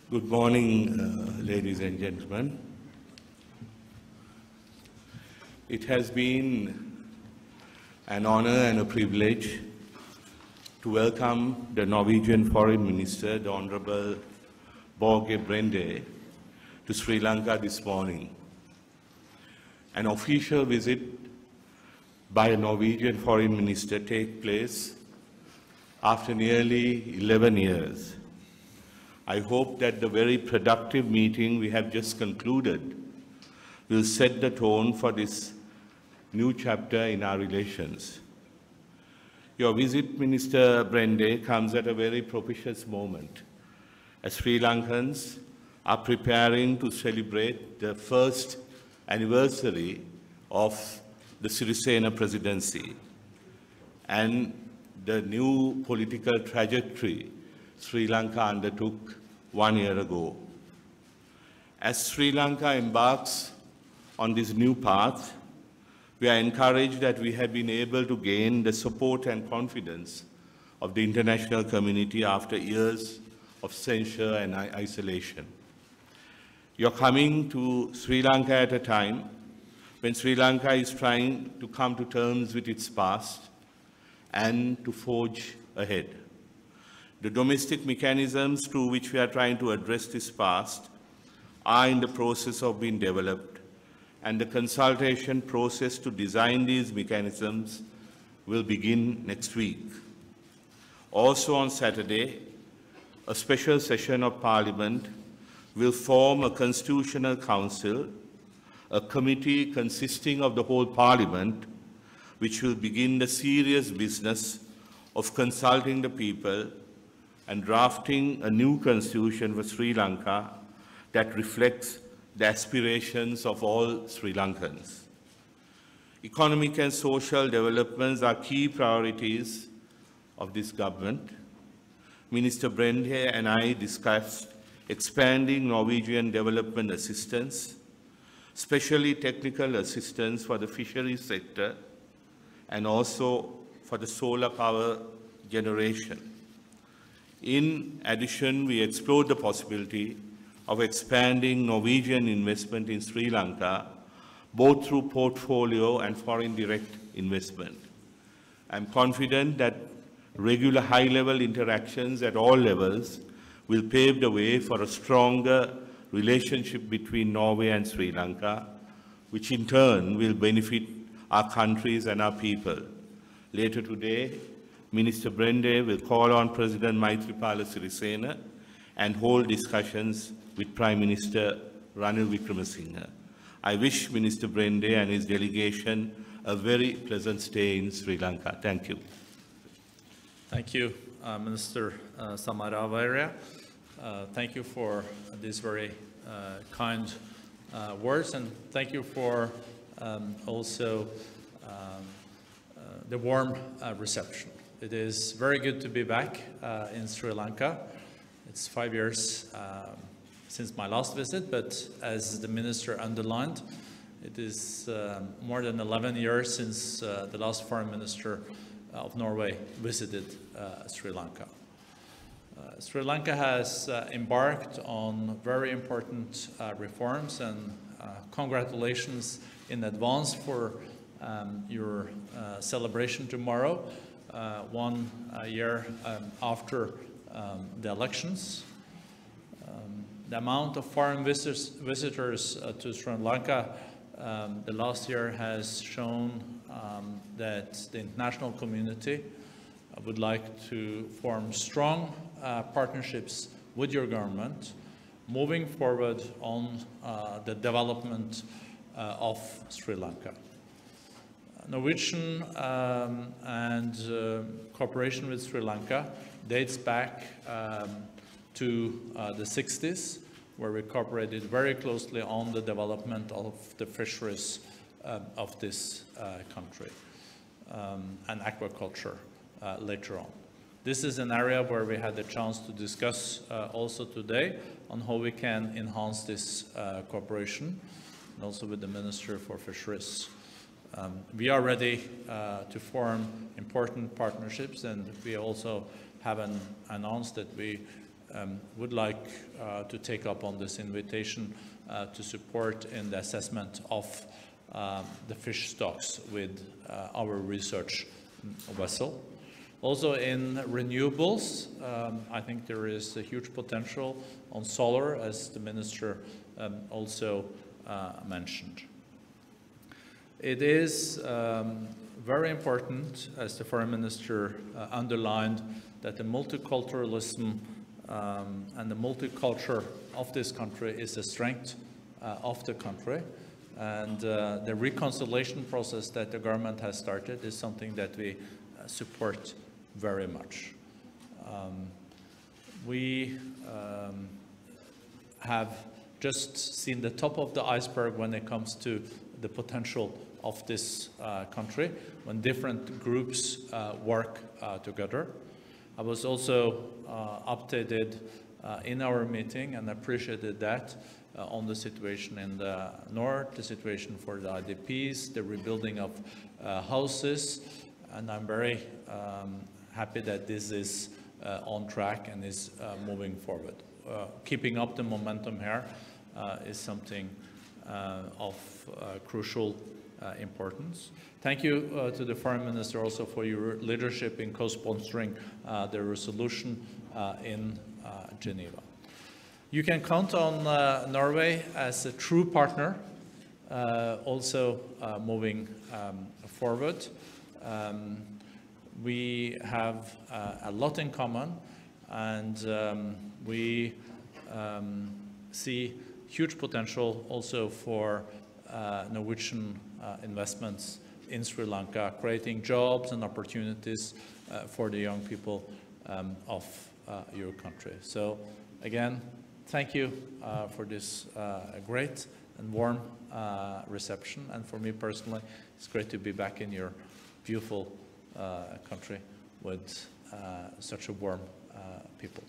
Good morning, ladies and gentlemen. It has been an honor and a privilege to welcome the Norwegian Foreign Minister, the Honorable Børge Brende, to Sri Lanka this morning. An official visit by a Norwegian Foreign Minister takes place after nearly 11 years. I hope that the very productive meeting we have just concluded will set the tone for this new chapter in our relations. Your visit, Minister Brende, comes at a very propitious moment, as Sri Lankans are preparing to celebrate the first anniversary of the Sirisena presidency and the new political trajectory Sri Lanka undertook 1 year ago. As Sri Lanka embarks on this new path, we are encouraged that we have been able to gain the support and confidence of the international community after years of censure and isolation. You're coming to Sri Lanka at a time when Sri Lanka is trying to come to terms with its past and to forge ahead. The domestic mechanisms through which we are trying to address this past are in the process of being developed, and the consultation process to design these mechanisms will begin next week. Also on Saturday, a special session of Parliament will form a Constitutional Council, a committee consisting of the whole Parliament, which will begin the serious business of consulting the people and drafting a new constitution for Sri Lanka that reflects the aspirations of all Sri Lankans. Economic and social developments are key priorities of this government. Minister Brende and I discussed expanding Norwegian development assistance, especially technical assistance for the fisheries sector, and also for the solar power generation. In addition, we explored the possibility of expanding Norwegian investment in Sri Lanka, both through portfolio and foreign direct investment. I'm confident that regular high-level interactions at all levels will pave the way for a stronger relationship between Norway and Sri Lanka, which in turn will benefit our countries and our people. Later today, Minister Brende will call on President Maithripala Sirisena and hold discussions with Prime Minister Ranil Wickremesinghe. I wish Minister Brende and his delegation a very pleasant stay in Sri Lanka. Thank you. Thank you, Minister Samaraweera. Thank you for these very kind words, and thank you for also the warm reception. It is very good to be back in Sri Lanka. It's 5 years since my last visit, but as the minister underlined, it is more than 11 years since the last foreign minister of Norway visited Sri Lanka. Sri Lanka has embarked on very important reforms, and congratulations in advance for your celebration tomorrow, 1 year after the elections. The amount of foreign visitors to Sri Lanka the last year has shown that the international community would like to form strong partnerships with your government, moving forward on the development of Sri Lanka. Norwegian and cooperation with Sri Lanka dates back to the 60s, where we cooperated very closely on the development of the fisheries of this country and aquaculture later on. This is an area where we had the chance to discuss also today on how we can enhance this cooperation, and also with the Minister for Fisheries. We are ready to form important partnerships, and we also have announced that we would like to take up on this invitation to support in the assessment of the fish stocks with our research vessel. Also in renewables, I think there is a huge potential on solar, as the Minister also mentioned. It is very important, as the Foreign Minister underlined, that the multiculturalism and the multicultural of this country is the strength of the country. And the reconciliation process that the government has started is something that we support very much. We have just seen the top of the iceberg when it comes to the potential of this country, when different groups work together. I was also updated in our meeting, and appreciated that, on the situation in the north, the situation for the IDPs, the rebuilding of houses, and I'm very happy that this is on track and is moving forward. Keeping up the momentum here is something of crucial importance. Thank you to the Foreign Minister also for your leadership in co-sponsoring the resolution in Geneva. You can count on Norway as a true partner, also moving forward. We have a lot in common, and we see huge potential also for Norwegian investments in Sri Lanka, creating jobs and opportunities for the young people of your country. So again, thank you for this great and warm reception. And for me personally, it's great to be back in your beautiful country with such a warm people.